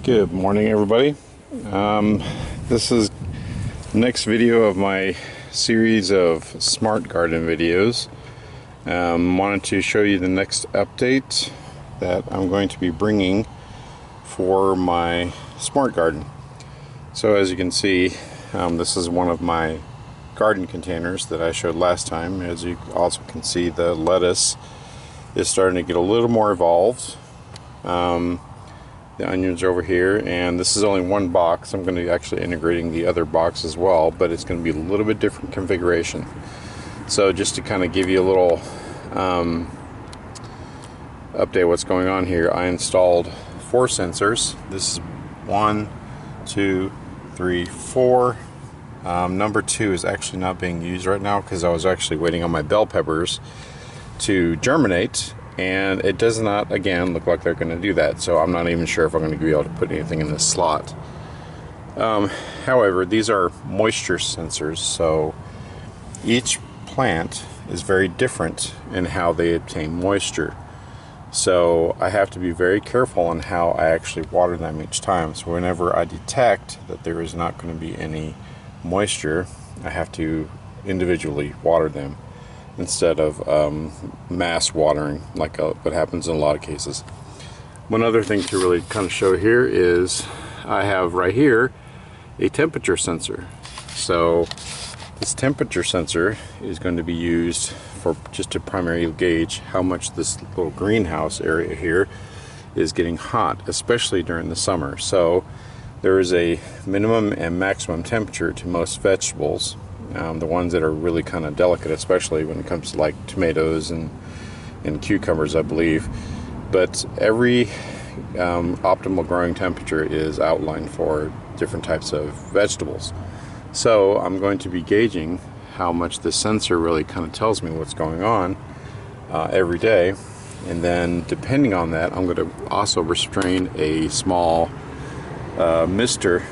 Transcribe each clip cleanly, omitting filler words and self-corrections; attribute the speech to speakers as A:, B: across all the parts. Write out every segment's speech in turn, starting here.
A: Good morning, everybody. This is the next video of my series of smart garden videos. Wanted to show you the next update that I'm going to be bringing for my smart garden. So as you can see, this is one of my garden containers that I showed last time. As you also can see, the lettuce is starting to get a little more evolved. The onions are over here, and this is only one box. I'm going to be actually integrating the other box as well, but it's going to be a little bit different configuration. So just to kind of give you a little update what's going on here, I installed 4 sensors. This is 1, 2, 3, 4. Number 2 is actually not being used right now because I was actually waiting on my bell peppers to germinate, and it does not, again, look like they're going to do that. So I'm not even sure if I'm going to be able to put anything in this slot. However, these are moisture sensors, so each plant is very different in how they obtain moisture. So I have to be very careful on how I actually water them each time. So whenever I detect that there is not going to be any moisture, I have to individually water them instead of mass watering like what happens in a lot of cases. One other thing to really kind of show here is I have right here a temperature sensor. So this temperature sensor is going to be used for just to primarily gauge how much this little greenhouse area here is getting hot, especially during the summer. So there is a minimum and maximum temperature to most vegetables. The ones that are really kind of delicate, especially when it comes to like tomatoes and cucumbers, I believe. But every optimal growing temperature is outlined for different types of vegetables. So I'm going to be gauging how much the sensor really kind of tells me what's going on every day. And then depending on that, I'm going to also restrain a small mister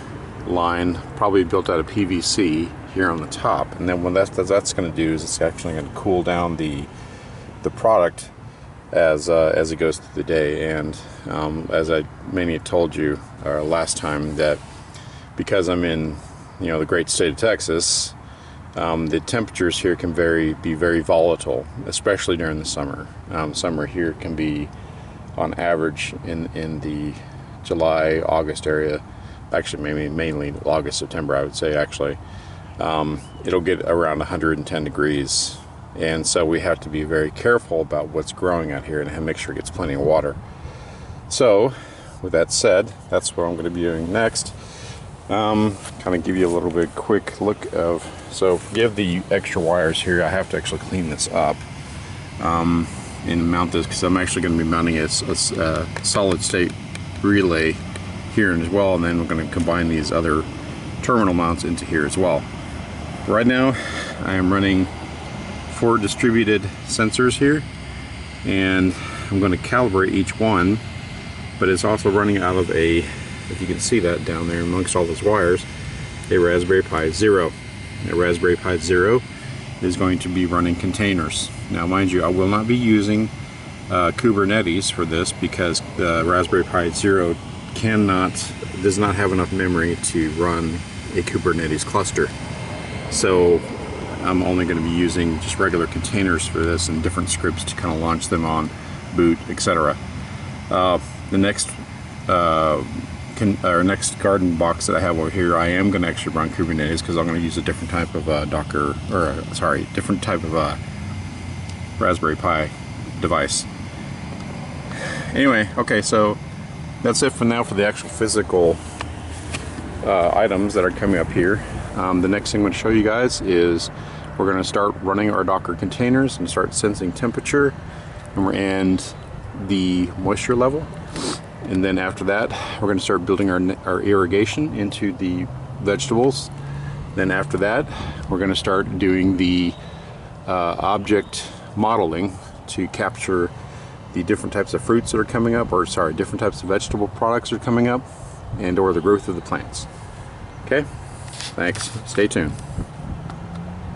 A: line, probably built out of PVC, here on the top. And then what that's going to do is it's actually going to cool down the product as it goes through the day. And as I maybe told you last time, that because I'm in the great state of Texas, the temperatures here can be very volatile, especially during the summer. Summer here can be on average in the July, August area, actually maybe mainly August, September, I would say actually. It'll get around 110 degrees, and so we have to be very careful about what's growing out here and make sure it gets plenty of water. So with that said, that's what I'm going to be doing next. Kind of give you a little bit quick look of, so forgive the extra wires here, I have to actually clean this up and mount this, because I'm actually going to be mounting a solid state relay here as well, and then we're going to combine these other terminal mounts into here as well. Right now I am running 4 distributed sensors here, and I'm going to calibrate each one, but it's also running out of a, if you can see that down there amongst all those wires, a Raspberry Pi Zero. A Raspberry Pi Zero is going to be running containers. Now mind you, I will not be using Kubernetes for this, because the Raspberry Pi Zero does not have enough memory to run a Kubernetes cluster. So I'm only going to be using just regular containers for this and different scripts to kind of launch them on boot, etc. The next next garden box that I have over here, I am going to actually run Kubernetes, because I'm going to use a different type of different type of Raspberry Pi device. Anyway, okay, so that's it for now for the actual physical items that are coming up here. The next thing I'm going to show you guys is we're going to start running our Docker containers and start sensing temperature and the moisture level. And then after that, we're going to start building our irrigation into the vegetables. Then after that, we're going to start doing the object modeling to capture the different types of fruits that are coming up, or sorry, different types of vegetable products are coming up, and or the growth of the plants. Okay, thanks. Stay tuned.